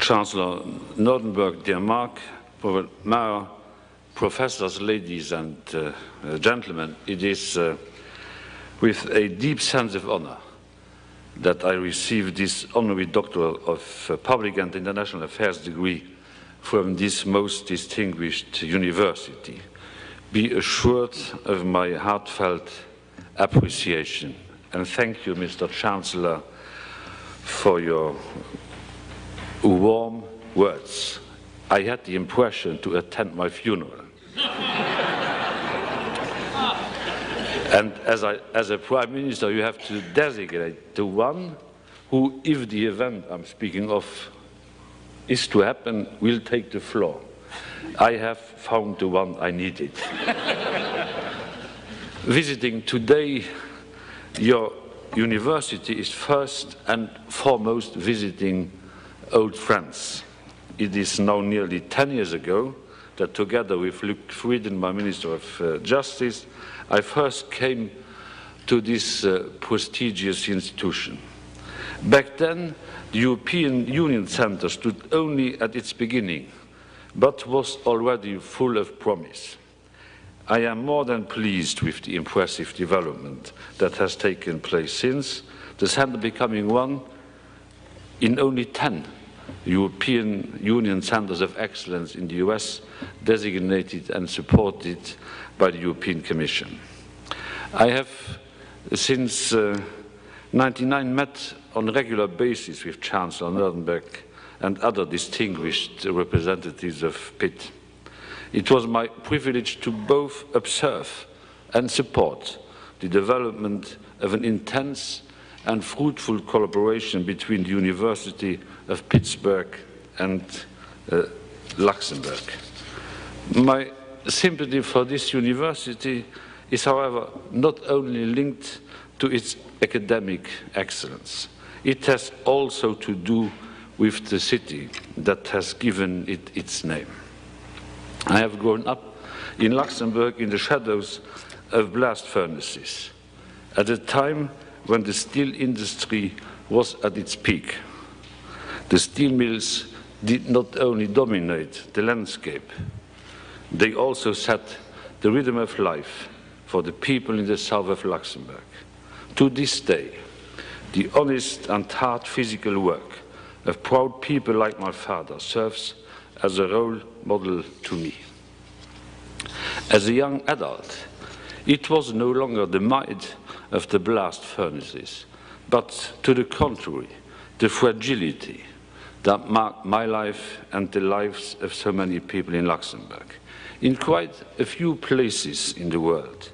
Chancellor Nordenberg, dear Mark, Mayor, professors, ladies and gentlemen, it is with a deep sense of honor that I received this honorary Doctor of Public and International Affairs degree from this most distinguished university. Be assured of my heartfelt appreciation, and thank you, Mr. Chancellor, for your warm words. I had the impression to attend my funeral. And as a Prime Minister, you have to designate the one who, if the event I'm speaking of is to happen, will take the floor. I have found the one I needed. Visiting today your university is first and foremost visiting old friends. It is now nearly 10 years ago that, together with Luc Frieden, my Minister of Justice, I first came to this prestigious institution. Back then, the European Union Centre stood only at its beginning, but was already full of promise. I am more than pleased with the impressive development that has taken place since, the Centre becoming one in only 10 European Union Centres of Excellence in the US, designated and supported by the European Commission. I have, since 1999, met on a regular basis with Chancellor Nordenberg and other distinguished representatives of Pitt. It was my privilege to both observe and support the development of an intense and fruitful collaboration between the University of Pittsburgh and Luxembourg. My sympathy for this university is, however, not only linked to its academic excellence. It has also to do with the city that has given it its name. I have grown up in Luxembourg in the shadows of blast furnaces, at a time when the steel industry was at its peak. The steel mills did not only dominate the landscape, they also set the rhythm of life for the people in the south of Luxembourg. To this day, the honest and hard physical work of proud people like my father serves as a role model to me. As a young adult, it was no longer the might of the blast furnaces, but to the contrary, the fragility that marked my life and the lives of so many people in Luxembourg. In quite a few places in the world,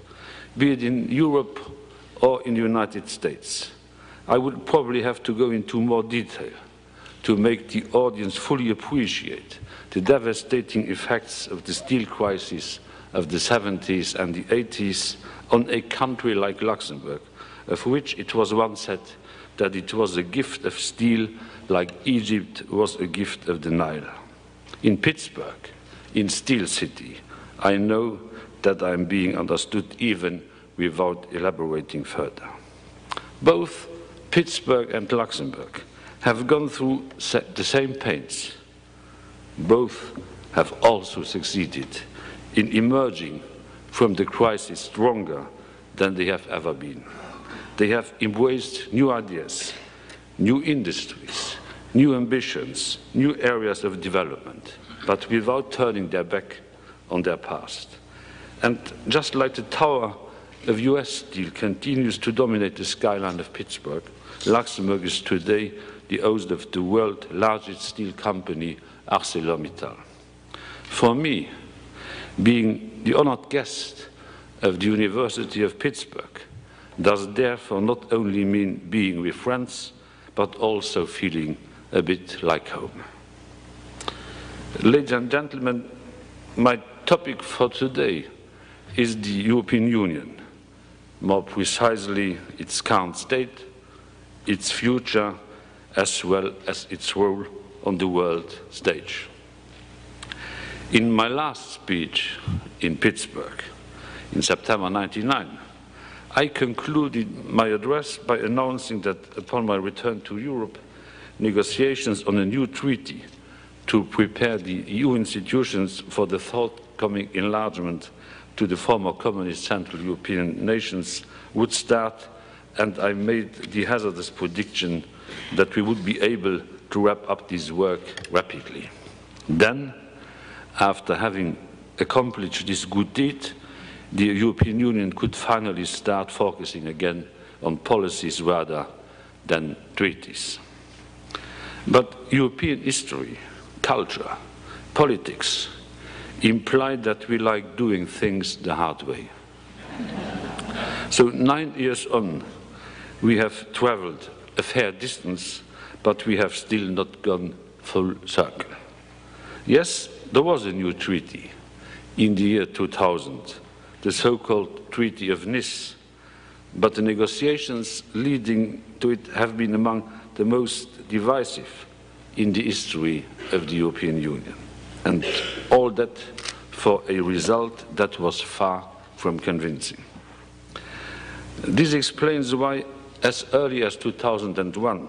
be it in Europe or in the United States, I would probably have to go into more detail to make the audience fully appreciate the devastating effects of the steel crisis of the 70s and the 80s on a country like Luxembourg, of which it was once said that it was a gift of steel like Egypt was a gift of the Nile. In Pittsburgh, in Steel City, I know that I am being understood even without elaborating further. Both Pittsburgh and Luxembourg have gone through the same pains. Both have also succeeded in emerging from the crisis stronger than they have ever been. They have embraced new ideas, new industries, new ambitions, new areas of development, but without turning their back on their past. And just like the Tower of US Steel continues to dominate the skyline of Pittsburgh, Luxembourg is today the host of the world's largest steel company, ArcelorMittal. For me, being the honored guest of the University of Pittsburgh does therefore not only mean being with friends, but also feeling a bit like home. Ladies and gentlemen, my topic for today is the European Union, more precisely its current state, its future, as well as its role on the world stage. In my last speech in Pittsburgh in September 1999, I concluded my address by announcing that upon my return to Europe, negotiations on a new treaty to prepare the EU institutions for the forthcoming enlargement to the former communist Central European nations would start, and I made the hazardous prediction that we would be able to wrap up this work rapidly. Then, after having accomplished this good deed, the European Union could finally start focusing again on policies rather than treaties. But European history, culture, politics imply that we like doing things the hard way. So 9 years on, we have traveled a fair distance, but we have still not gone full circle. Yes, there was a new treaty in the year 2000, the so-called Treaty of Nice, but the negotiations leading to it have been among the most divisive in the history of the European Union. And all that for a result that was far from convincing. This explains why, as early as 2001,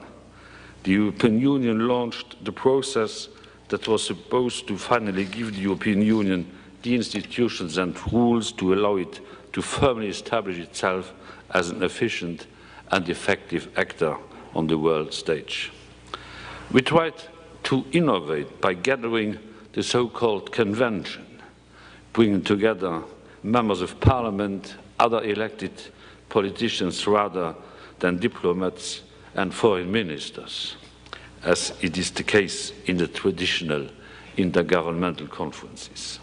the European Union launched the process that was supposed to finally give the European Union the institutions and rules to allow it to firmly establish itself as an efficient and effective actor on the world stage. We tried to innovate by gathering the so-called convention, bringing together members of parliament, other elected politicians rather than diplomats and foreign ministers, as it is the case in the traditional intergovernmental conferences.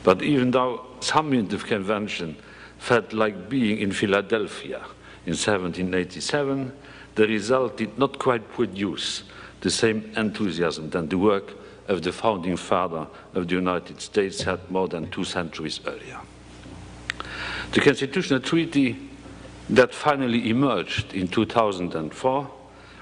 But even though some in the convention felt like being in Philadelphia in 1787, the result did not quite produce the same enthusiasm than the work of the founding father of the United States had more than 2 centuries earlier. The constitutional treaty that finally emerged in 2004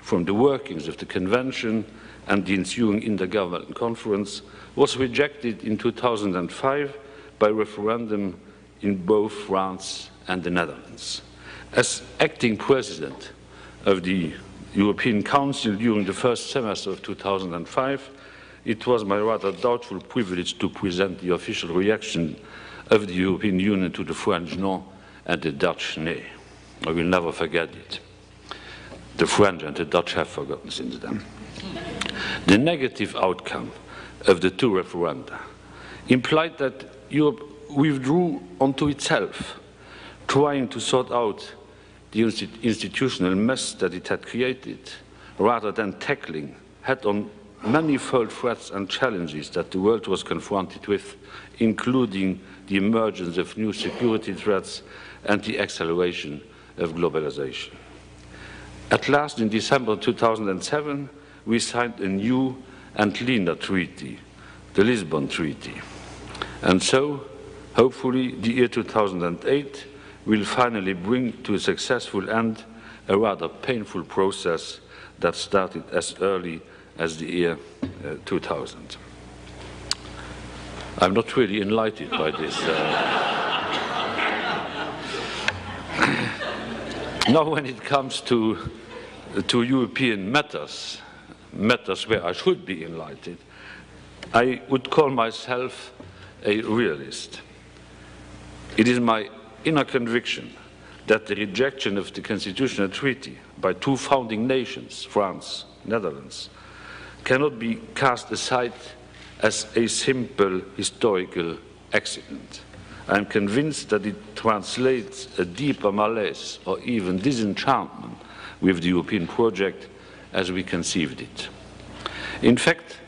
from the workings of the convention and the ensuing intergovernmental conference was rejected in 2005 by referendum in both France and the Netherlands. As acting president of the European Council during the first semester of 2005, it was my rather doubtful privilege to present the official reaction of the European Union to the French no and the Dutch nay. I will never forget it. The French and the Dutch have forgotten since then. The negative outcome of the 2 referenda implied that Europe withdrew onto itself, trying to sort out the institutional mess that it had created, rather than tackling head-on manifold threats and challenges that the world was confronted with, including the emergence of new security threats and the acceleration of globalization. At last, in December 2007, we signed a new and cleaner treaty, the Lisbon Treaty. And so, hopefully, the year 2008 will finally bring to a successful end a rather painful process that started as early as the year 2000. I'm not really enlightened by this. Now, when it comes to European matters where I should be enlightened, I would call myself a realist. It is my inner conviction that the rejection of the constitutional treaty by 2 founding nations, France, Netherlands, cannot be cast aside as a simple historical accident. I am convinced that it translates a deeper malaise or even disenchantment with the European project as we conceived it. In fact,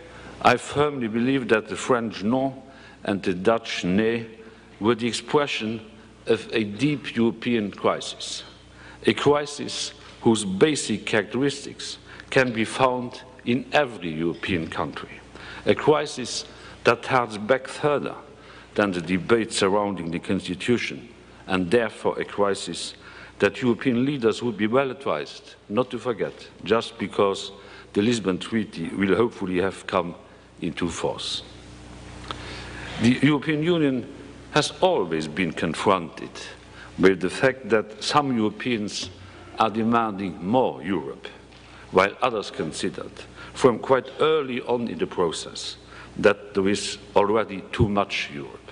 I firmly believe that the French no and the Dutch nay were the expression of a deep European crisis, a crisis whose basic characteristics can be found in every European country, a crisis that harks back further than the debate surrounding the Constitution, and therefore a crisis that European leaders would be well advised not to forget, just because the Lisbon Treaty will hopefully have come into force. The European Union has always been confronted with the fact that some Europeans are demanding more Europe, while others considered, from quite early on in the process, that there is already too much Europe.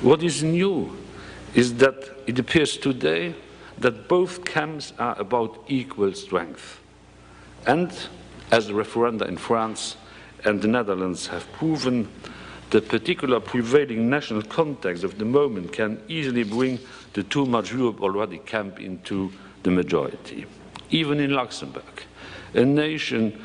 What is new is that it appears today that both camps are about equal strength. And, as the referenda in France and the Netherlands have proven, the particular prevailing national context of the moment can easily bring the too much Europe already camp into the majority. Even in Luxembourg, a nation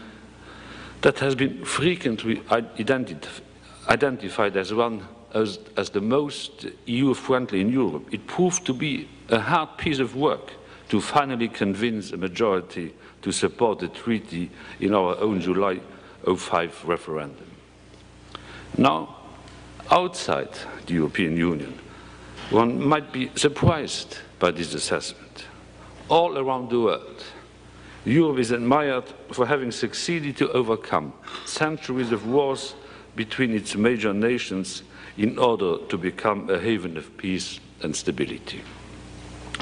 that has been frequently identified as one as the most EU-friendly in Europe, it proved to be a hard piece of work to finally convince a majority to support the treaty in our own July 2005 referendum. Now, outside the European Union, one might be surprised by this assessment. All around the world, Europe is admired for having succeeded to overcome centuries of wars between its major nations in order to become a haven of peace and stability.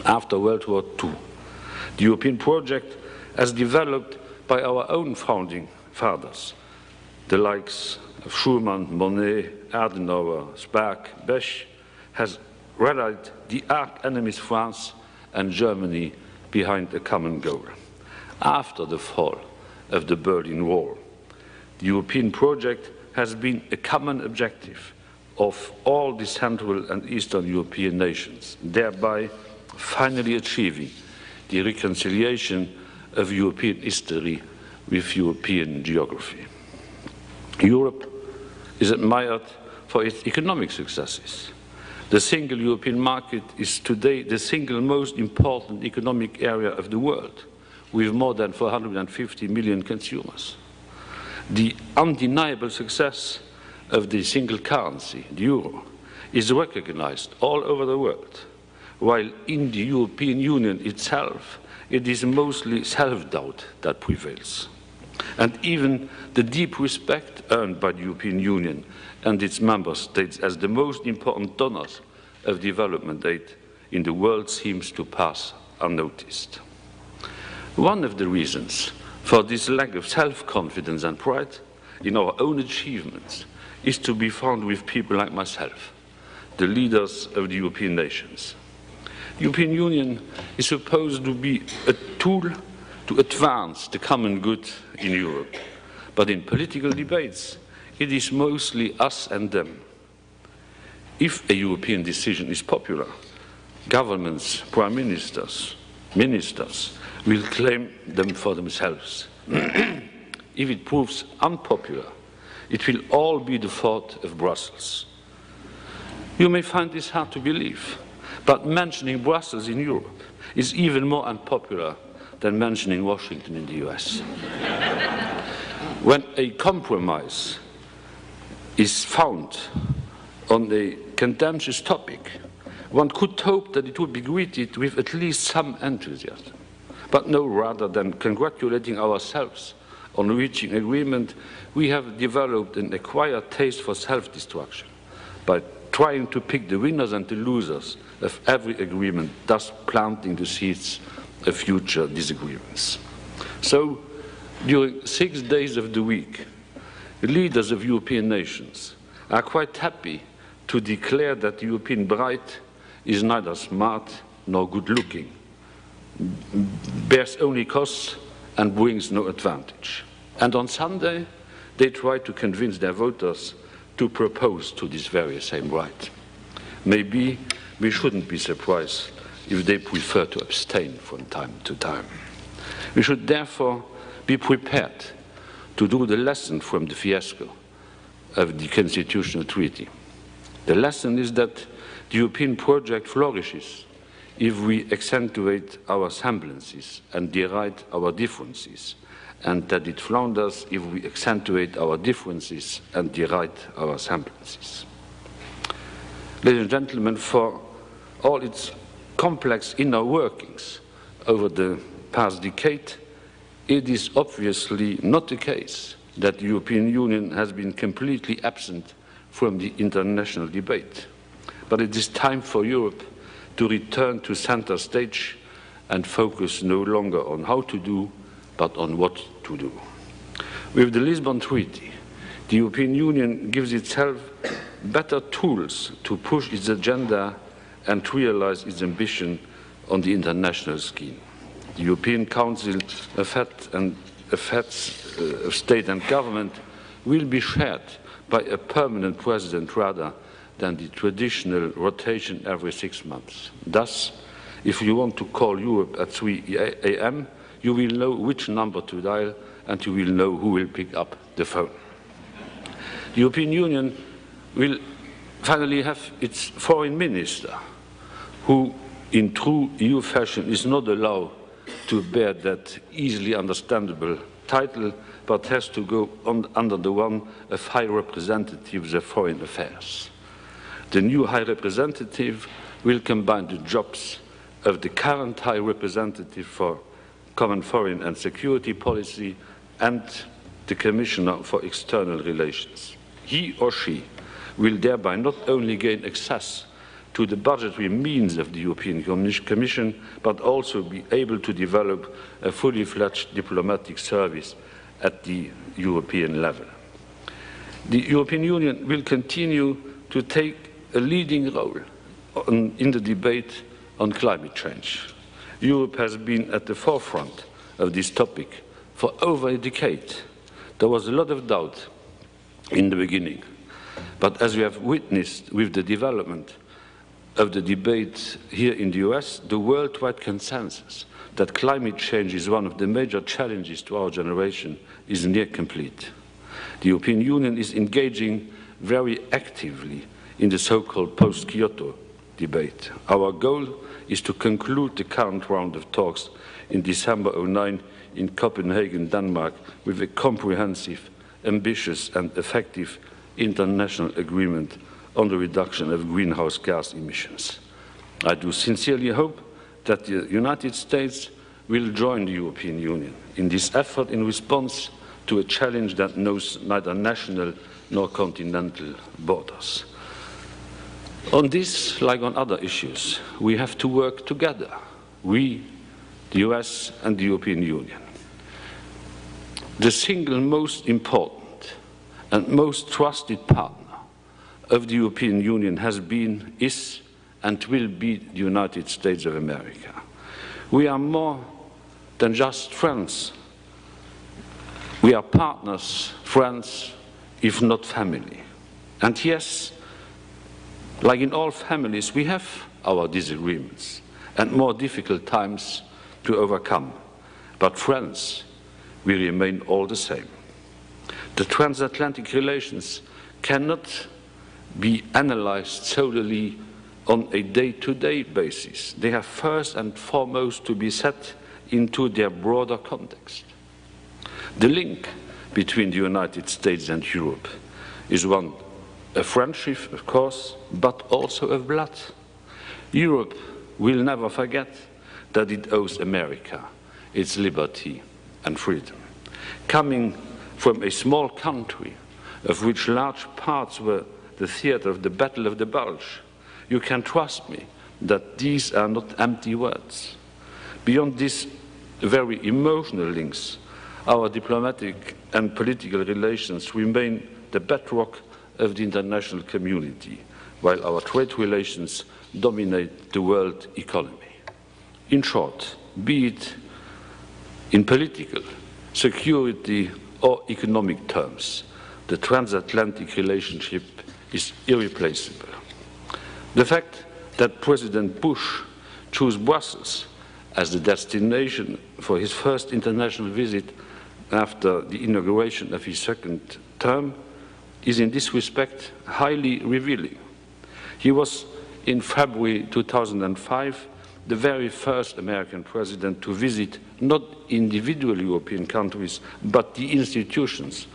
After World War II, the European project, as developed by our own founding fathers, the likes of Schuman, Monnet, Adenauer, Spaak, Bech, has rallied the arch enemies France and Germany behind a common goal. After the fall of the Berlin Wall, the European project has been a common objective of all the Central and Eastern European nations, thereby finally achieving the reconciliation of European history with European geography. Europe is admired for its economic successes. The single European market is today the single most important economic area of the world, with more than 450 million consumers. The undeniable success of the single currency, the euro, is recognized all over the world, while in the European Union itself, it is mostly self-doubt that prevails. And even the deep respect earned by the European Union and its member states as the most important donors of development aid in the world seems to pass unnoticed. One of the reasons for this lack of self-confidence and pride in our own achievements is to be found with people like myself, the leaders of the European nations. The European Union is supposed to be a tool to advance the common good in Europe, but in political debates, it is mostly us and them. If a European decision is popular, governments, prime ministers, ministers will claim them for themselves. If it proves unpopular, it will all be the fault of Brussels. You may find this hard to believe, but mentioning Brussels in Europe is even more unpopular than mentioning Washington in the US. When a compromise is found on a contentious topic, one could hope that it would be greeted with at least some enthusiasm. But no, rather than congratulating ourselves on reaching agreement, we have developed an acquired taste for self-destruction by trying to pick the winners and the losers of every agreement, thus planting the seeds of future disagreements. So, during 6 days of the week, the leaders of European nations are quite happy to declare that the European bride is neither smart nor good-looking, bears only costs and brings no advantage. And on Sunday, they try to convince their voters to propose to this very same bride. Maybe we shouldn't be surprised if they prefer to abstain from time to time. We should therefore be prepared to do the lesson from the fiasco of the Constitutional Treaty. The lesson is that the European project flourishes if we accentuate our semblances and deride our differences, and that it flounders if we accentuate our differences and deride our semblances. Ladies and gentlemen, for all its complex inner workings over the past decade, it is obviously not the case that the European Union has been completely absent from the international debate. But it is time for Europe to return to center stage and focus no longer on how to do, but on what to do. With the Lisbon Treaty, the European Union gives itself better tools to push its agenda and to realize its ambition on the international scheme. The European Council affairs of State and Government will be chaired by a permanent president rather than the traditional rotation every 6 months. Thus, if you want to call Europe at 3 a.m., you will know which number to dial and you will know who will pick up the phone. The European Union will finally have its foreign minister, who in true EU fashion is not allowed to bear that easily understandable title, but has to go under the one of High Representative of Foreign Affairs. The new High Representative will combine the jobs of the current High Representative for Common Foreign and Security Policy and the Commissioner for External Relations. He or she will thereby not only gain access to the budgetary means of the European Commission, but also be able to develop a fully fledged diplomatic service at the European level. The European Union will continue to take a leading role in the debate on climate change. Europe has been at the forefront of this topic for over a decade. There was a lot of doubt in the beginning, but as we have witnessed with the development of the debate here in the US, the worldwide consensus that climate change is one of the major challenges to our generation is near complete. The European Union is engaging very actively in the so-called post-Kyoto debate. Our goal is to conclude the current round of talks in December 2009 in Copenhagen, Denmark, with a comprehensive, ambitious and effective international agreement on the reduction of greenhouse gas emissions. I do sincerely hope that the United States will join the European Union in this effort in response to a challenge that knows neither national nor continental borders. On this, like on other issues, we have to work together, we, the US and the European Union. The single most important and most trusted partner of the European Union has been, is, and will be the United States of America. We are more than just friends. We are partners, friends, if not family. And yes, like in all families, we have our disagreements and more difficult times to overcome. But friends, we remain all the same. The transatlantic relations cannot be analyzed solely on a day-to-day basis. They have first and foremost to be set into their broader context. The link between the United States and Europe is one of friendship, of course, but also of blood. Europe will never forget that it owes America its liberty and freedom. Coming from a small country, of which large parts were the theater of the Battle of the Bulge, you can trust me that these are not empty words. Beyond these very emotional links, our diplomatic and political relations remain the bedrock of the international community, while our trade relations dominate the world economy. In short, be it in political, security or economic terms, the transatlantic relationship is irreplaceable. The fact that President Bush chose Brussels as the destination for his first international visit after the inauguration of his second term is in this respect highly revealing. He was, in February 2005, the very first American president to visit not individual European countries, but the institutions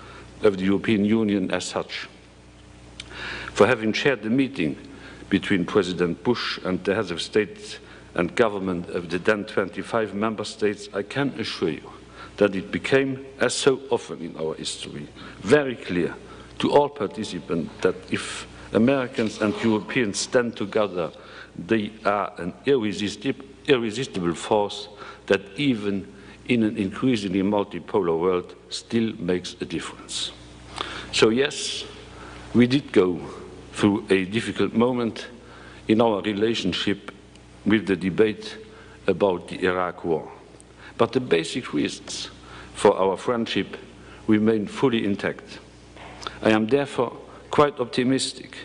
of the European Union as such. For having chaired the meeting between President Bush and the heads of state and government of the then 25 member states, I can assure you that it became, as so often in our history, very clear to all participants that if Americans and Europeans stand together, they are an irresistible force that even in an increasingly multipolar world still makes a difference. So yes, we did go through a difficult moment in our relationship with the debate about the Iraq war. But the basic reasons for our friendship remain fully intact. I am therefore quite optimistic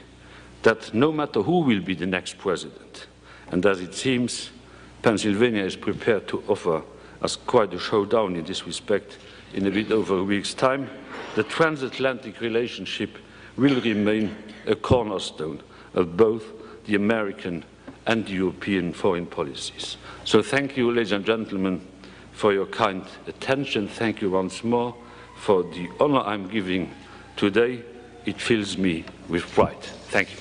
that no matter who will be the next president, and as it seems, Pennsylvania is prepared to offer us quite a showdown in this respect in a bit over a week's time, the transatlantic relationship will remain a cornerstone of both the American and the European foreign policies. So thank you, ladies and gentlemen, for your kind attention. Thank you once more for the honor I'm giving today. It fills me with pride. Thank you.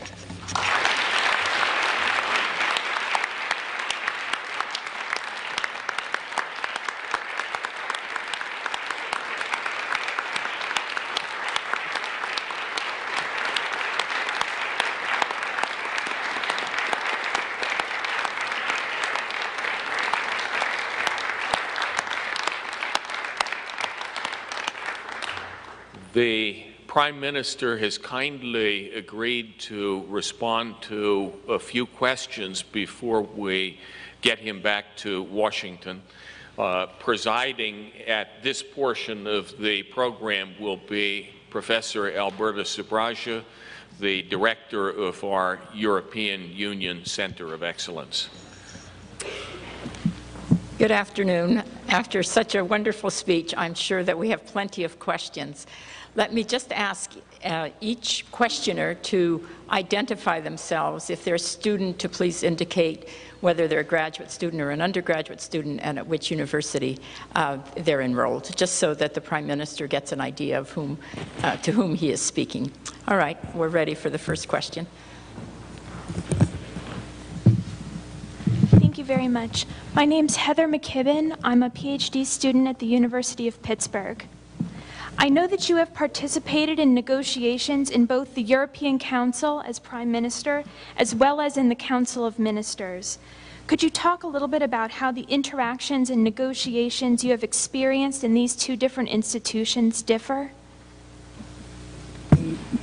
The Prime Minister has kindly agreed to respond to a few questions before we get him back to Washington. Presiding at this portion of the program will be Professor Alberta Subraja, the Director of our European Union Center of Excellence. Good afternoon. After such a wonderful speech, I'm sure that we have plenty of questions. Let me just ask each questioner to identify themselves. If they're a student, to please indicate whether they're a graduate student or an undergraduate student and at which university they're enrolled, just so that the Prime Minister gets an idea of to whom he is speaking. All right, we're ready for the first question. Thank you very much. My name's Heather McKibben. I'm a PhD student at the University of Pittsburgh. I know that you have participated in negotiations in both the European Council as Prime Minister, as well as in the Council of Ministers. Could you talk a little bit about how the interactions and negotiations you have experienced in these two different institutions differ?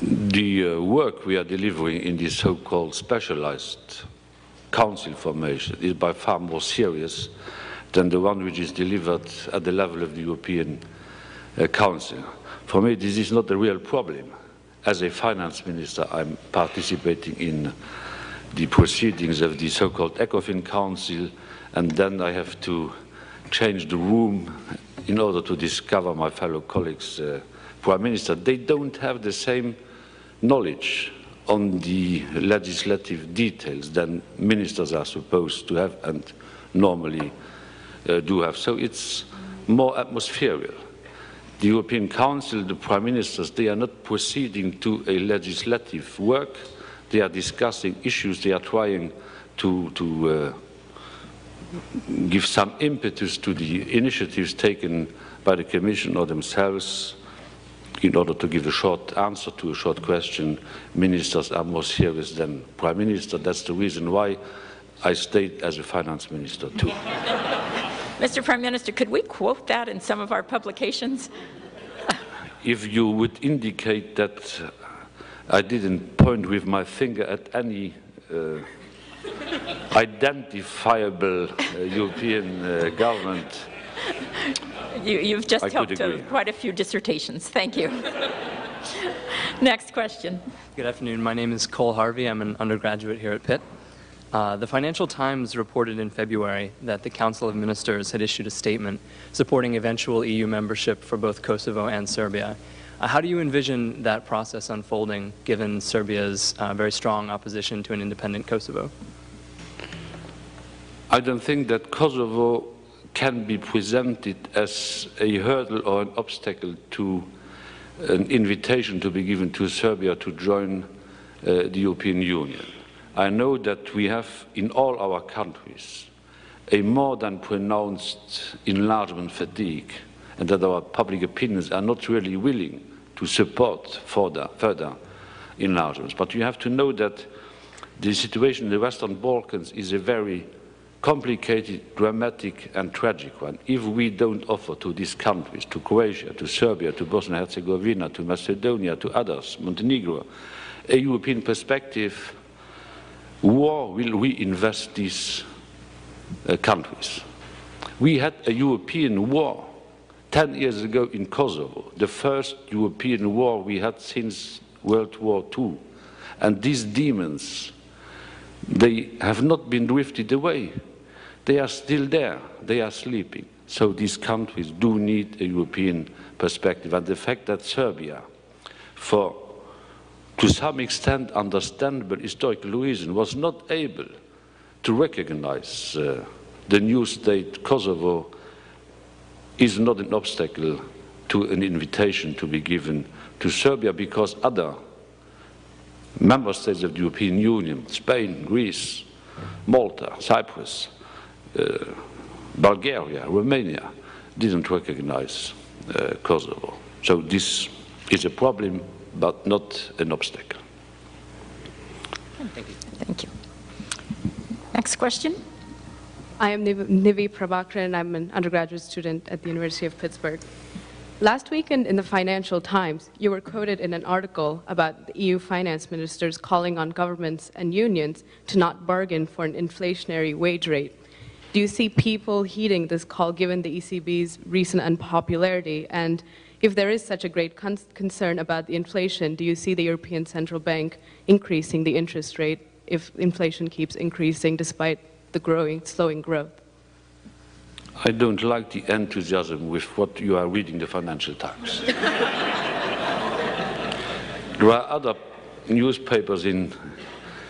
The work we are delivering in this so-called specialized council formation is by far more serious than the one which is delivered at the level of the European Council. For me, this is not a real problem. As a finance minister, I'm participating in the proceedings of the so-called ECOFIN Council, and then I have to change the room in order to discover my fellow colleagues, Prime Minister. They don't have the same knowledge on the legislative details than ministers are supposed to have and normally do have. So it's more atmospheric. The European Council, the Prime Ministers, they are not proceeding to a legislative work. They are discussing issues. They are trying to give some impetus to the initiatives taken by the Commission or themselves. In order to give a short answer to a short question, ministers are more serious than Prime Minister. That's the reason why I stayed as a finance minister too. Mr. Prime Minister, could we quote that in some of our publications? If you would indicate that I didn't point with my finger at any identifiable European government, You've just helped quite a few dissertations. Thank you. Next question. Good afternoon. My name is Cole Harvey. I'm an undergraduate here at Pitt. The Financial Times reported in February that the Council of Ministers had issued a statement supporting eventual EU membership for both Kosovo and Serbia. How do you envision that process unfolding, given Serbia's very strong opposition to an independent Kosovo? I don't think that Kosovo can be presented as a hurdle or an obstacle to an invitation to be given to Serbia to join the European Union. I know that we have in all our countries a more than pronounced enlargement fatigue, and that our public opinions are not really willing to support further enlargements. But you have to know that the situation in the Western Balkans is a very complicated, dramatic and tragic one. If we don't offer to these countries, to Croatia, to Serbia, to Bosnia and Herzegovina, to Macedonia, to others, Montenegro, a European perspective, where will we invest these countries? We had a European war 10 years ago in Kosovo, the first European war we had since World War II. And these demons, they have not been drifted away. They are still there. They are sleeping. So these countries do need a European perspective. And the fact that Serbia, for to some extent understandable historical reason, was not able to recognize the new state Kosovo is not an obstacle to an invitation to be given to Serbia, because other member states of the European Union, Spain, Greece, Malta, Cyprus, Bulgaria, Romania, didn't recognize Kosovo. So this is a problem, but not an obstacle. Thank you. Thank you. Next question. I am Nivi Prabhakaran. I'm an undergraduate student at the University of Pittsburgh. Last week in the Financial Times, you were quoted in an article about the EU finance ministers calling on governments and unions to not bargain for an inflationary wage rate. Do you see people heeding this call given the ECB's recent unpopularity? And if there is such a great concern about the inflation, do you see the European Central Bank increasing the interest rate if inflation keeps increasing despite the slowing growth? I don't like the enthusiasm with what you are reading the Financial Times. There are other newspapers in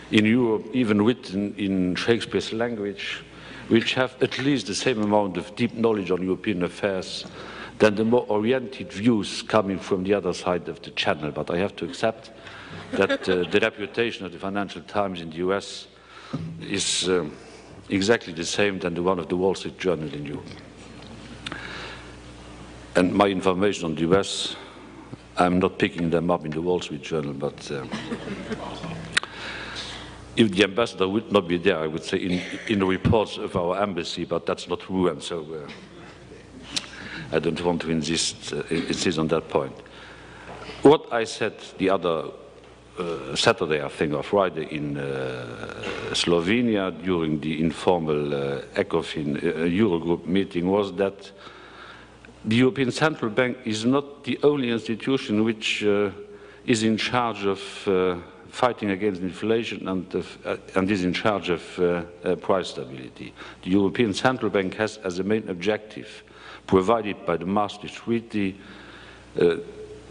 Europe, even written in Shakespeare's language, which have at least the same amount of deep knowledge on European affairs than the more oriented views coming from the other side of the channel. But I have to accept that the reputation of the Financial Times in the US is exactly the same than the one of the Wall Street Journal in Europe. And my information on the US, I'm not picking them up in the Wall Street Journal, but if the ambassador would not be there, I would say in the reports of our embassy, but that's not true, and so I don't want to insist on that point. What I said the other Saturday, I think, or Friday in Slovenia during the informal ECOFIN Eurogroup meeting was that the European Central Bank is not the only institution which is in charge of fighting against inflation and is in charge of price stability. The European Central Bank has as a main objective, provided by the Maastricht Treaty,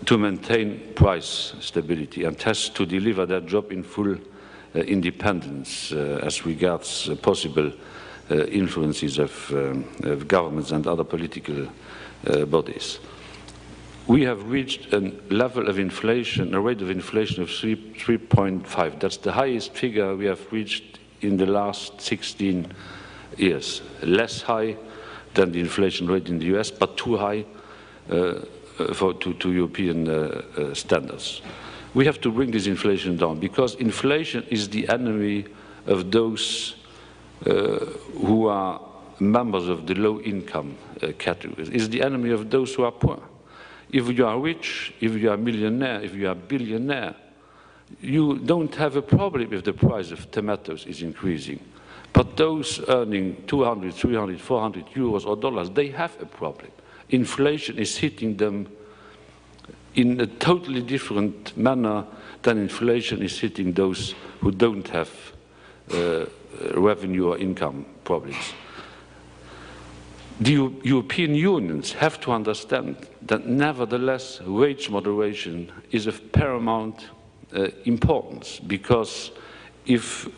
to maintain price stability and has to deliver that job in full independence as regards possible influences of governments and other political bodies. We have reached a level of inflation, a rate of inflation of 3.5. That's the highest figure we have reached in the last 16 years. Less high than the inflation rate in the US, but too high to European standards. We have to bring this inflation down, because inflation is the enemy of those who are members of the low-income categories. It's the enemy of those who are poor. If you are rich, if you are a millionaire, if you are a billionaire, you don't have a problem if the price of tomatoes is increasing. But those earning 200, 300, 400 euros or dollars, they have a problem. Inflation is hitting them in a totally different manner than inflation is hitting those who don't have revenue or income problems. The European unions have to understand that nevertheless wage moderation is of paramount importance, because if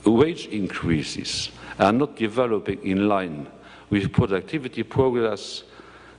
wage increases are not developing in line with productivity progress,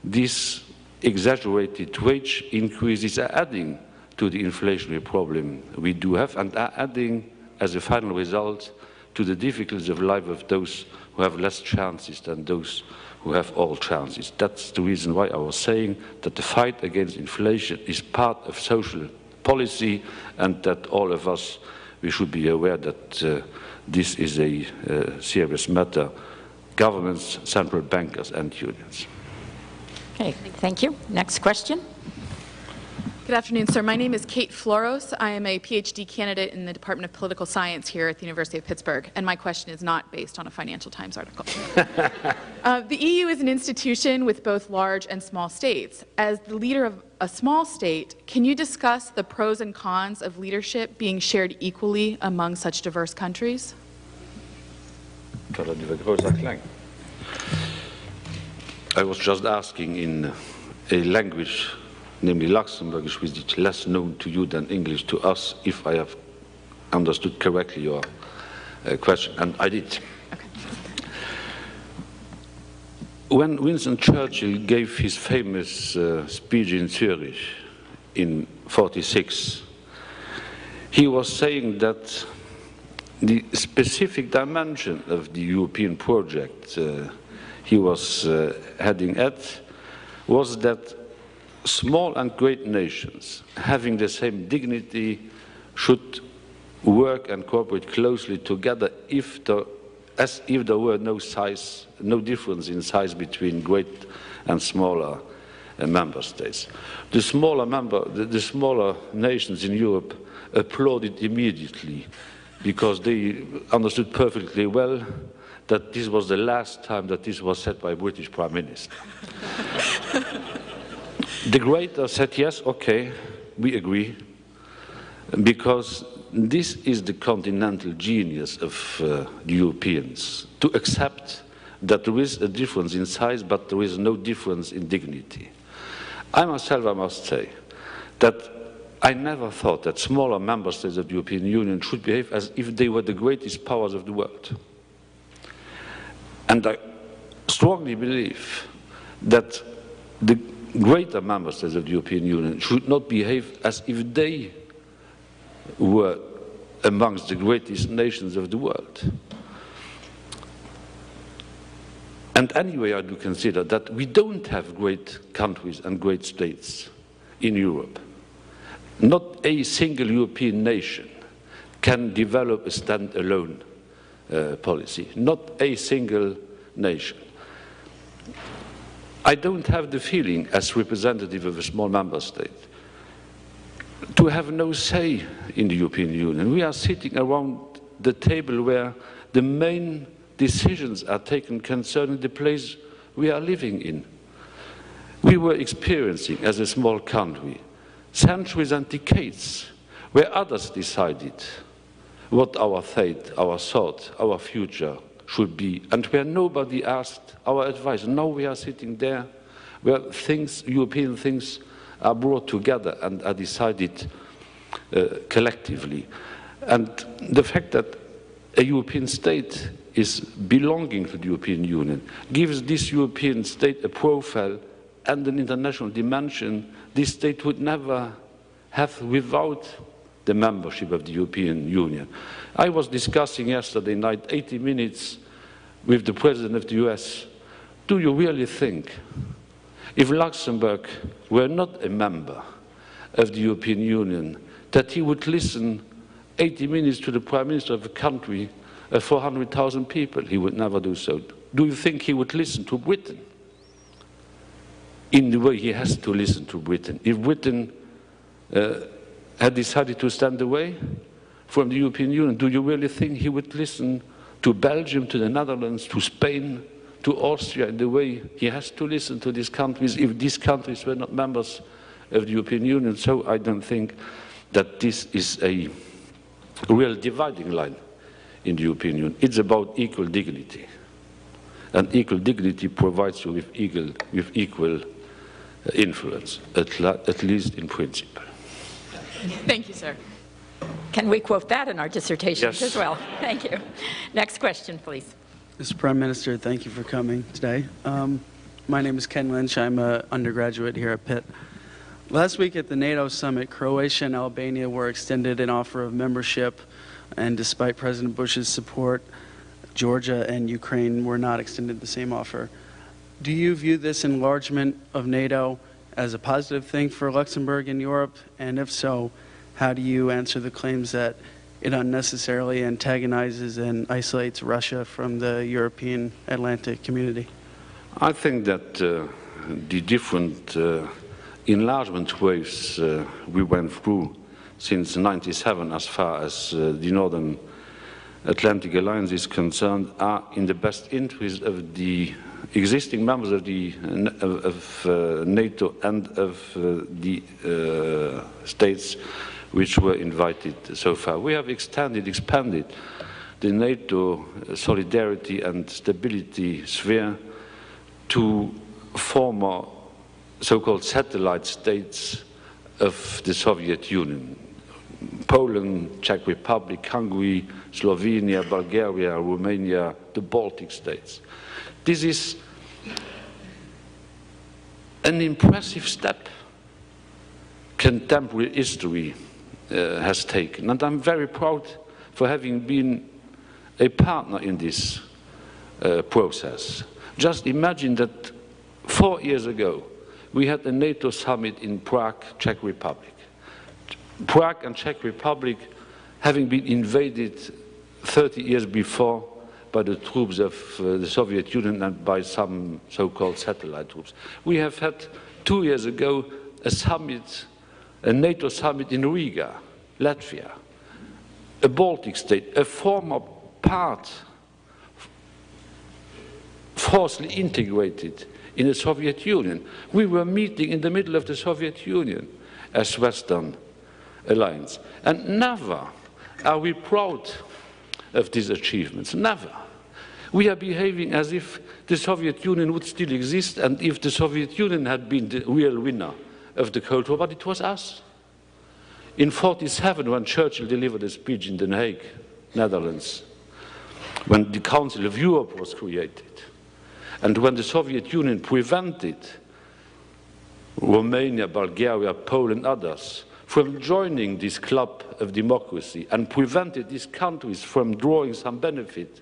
these exaggerated wage increases are adding to the inflationary problem we do have, and are adding as a final result to the difficulties of life of those who have less chances than those who have all chances. That's the reason why I was saying that the fight against inflation is part of social policy, and that all of us we should be aware that this is a serious matter. Governments, central bankers and unions. Okay, thank you. Next question. Good afternoon, sir. My name is Kate Floros. I am a PhD candidate in the Department of Political Science here at the University of Pittsburgh, and my question is not based on a Financial Times article. The EU is an institution with both large and small states. As the leader of a small state, can you discuss the pros and cons of leadership being shared equally among such diverse countries? I was just asking in a language, namely Luxembourgish, which is less known to you than English to us, if I have understood correctly your question, and I did. Okay. When Winston Churchill gave his famous speech in Zurich in '46, he was saying that the specific dimension of the European project he was heading at was that small and great nations, having the same dignity, should work and cooperate closely together as if there were no difference in size between great and smaller member states. The smaller nations in Europe applauded immediately because they understood perfectly well that this was the last time that this was said by a British Prime Minister. The greater said, yes, okay, we agree, because this is the continental genius of the Europeans, to accept that there is a difference in size, but there is no difference in dignity. I myself, I must say, that I never thought that smaller member states of the European Union should behave as if they were the greatest powers of the world. And I strongly believe that the greater member states of the European Union should not behave as if they were amongst the greatest nations of the world. And anyway, I do consider that we don't have great countries and great states in Europe. Not a single European nation can develop a stand-alone policy, not a single nation. I don't have the feeling, as representative of a small member state, to have no say in the European Union. We are sitting around the table where the main decisions are taken concerning the place we are living in. We were experiencing, as a small country, centuries and decades where others decided what our fate, our thought, our future should be, and where nobody asked our advice. Now we are sitting there where European things are brought together and are decided collectively. And the fact that a European state is belonging to the European Union gives this European state a profile and an international dimension this state would never have without the membership of the European Union. I was discussing yesterday night 80 minutes with the President of the US. Do you really think if Luxembourg were not a member of the European Union that he would listen 80 minutes to the Prime Minister of a country of 400,000 people? He would never do so. Do you think he would listen to Britain in the way he has to listen to Britain? If Britain had decided to stand away from the European Union, do you really think he would listen to Belgium, to the Netherlands, to Spain, to Austria in the way he has to listen to these countries if these countries were not members of the European Union? So I don't think that this is a real dividing line in the European Union. It's about equal dignity. And equal dignity provides you with equal influence, at least in principle. Thank you, sir. Can we quote that in our dissertations Yes. as well? Thank you. Next question, please. Mr. Prime Minister, thank you for coming today. My name is Ken Lynch. I'm an undergraduate here at Pitt. Last week at the NATO summit, Croatia and Albania were extended an offer of membership, and despite President Bush's support, Georgia and Ukraine were not extended the same offer. Do you view this enlargement of NATO as a positive thing for Luxembourg and Europe? And if so, how do you answer the claims that it unnecessarily antagonizes and isolates Russia from the European Atlantic community? I think that the different enlargement waves we went through since 1997, as far as the Northern Atlantic Alliance is concerned, are in the best interest of the existing members of NATO and of the states which were invited so far. We have expanded the NATO solidarity and stability sphere to former so-called satellite states of the Soviet Union. Poland, Czech Republic, Hungary, Slovenia, Bulgaria, Romania, the Baltic states. This is an impressive step contemporary history has taken, and I'm very proud for having been a partner in this process. Just imagine that 4 years ago we had a NATO summit in Prague, Czech Republic. Prague and Czech Republic having been invaded 30 years before by the troops of the Soviet Union and by some so-called satellite troops. We have had 2 years ago a summit, a NATO summit in Riga, Latvia, a Baltic state, a former part, forcibly integrated in the Soviet Union. We were meeting in the middle of the Soviet Union as Western alliance. And never are we proud of these achievements, never. We are behaving as if the Soviet Union would still exist and if the Soviet Union had been the real winner of the Cold War, but it was us. In 1947, when Churchill delivered a speech in Den Haag, Netherlands, when the Council of Europe was created, and when the Soviet Union prevented Romania, Bulgaria, Poland, others from joining this club of democracy and prevented these countries from drawing some benefit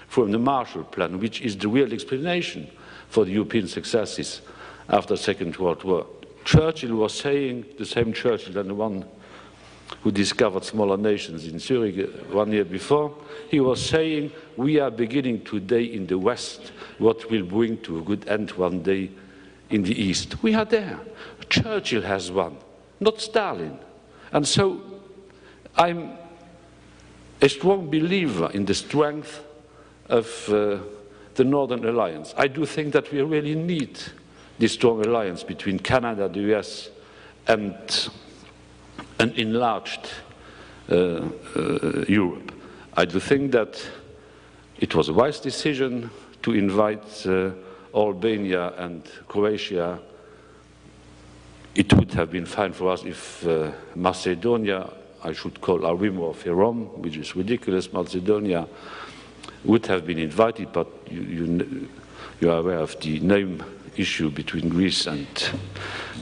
from the Marshall Plan, which is the real explanation for the European successes after the Second World War. Churchill was saying, the same Churchill than the one who discovered smaller nations in Zurich 1 year before, he was saying, we are beginning today in the West what will bring to a good end one day in the East. We are there. Churchill has won, not Stalin. And so I'm a strong believer in the strength of the Northern Alliance. I do think that we really need this strong alliance between Canada, the US, and an enlarged Europe. I do think that it was a wise decision to invite Albania and Croatia. It would have been fine for us if Macedonia, I should call Arimo of Iran, which is ridiculous, Macedonia, would have been invited, but you are aware of the name issue between Greece and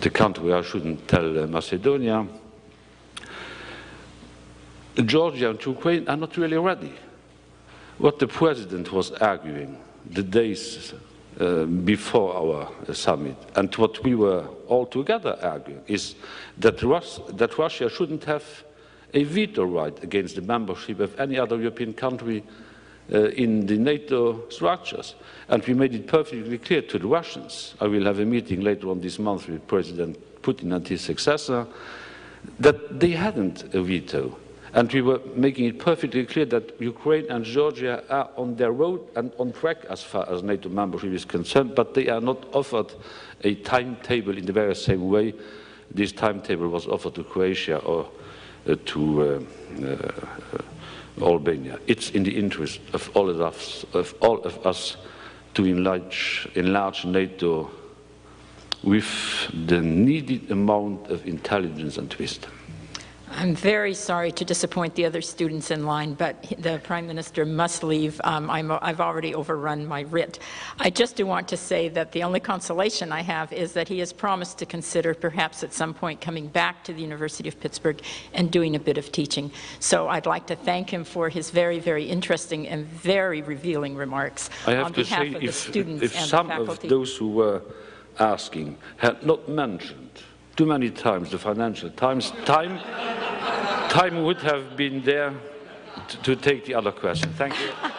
the country. I shouldn't tell Macedonia. Georgia and Ukraine are not really ready. What the President was arguing the days before our summit, and what we were all together arguing, is that Russia shouldn't have a veto right against the membership of any other European country in the NATO structures. And we made it perfectly clear to the Russians, I will have a meeting later on this month with President Putin and his successor, that they hadn't a veto. And we were making it perfectly clear that Ukraine and Georgia are on their road and on track as far as NATO membership is concerned, but they are not offered a timetable in the very same way this timetable was offered to Croatia or to Albania. It's in the interest of all of us to enlarge NATO with the needed amount of intelligence and wisdom. I'm very sorry to disappoint the other students in line, but the Prime Minister must leave. I've already overrun my writ. I just do want to say that the only consolation I have is that he has promised to consider perhaps at some point coming back to the University of Pittsburgh and doing a bit of teaching. So I'd like to thank him for his very, very interesting and very revealing remarks on behalf of the students and the faculty. If some of those who were asking had not mentioned too many times the Financial Times, time would have been there to take the other question. Thank you.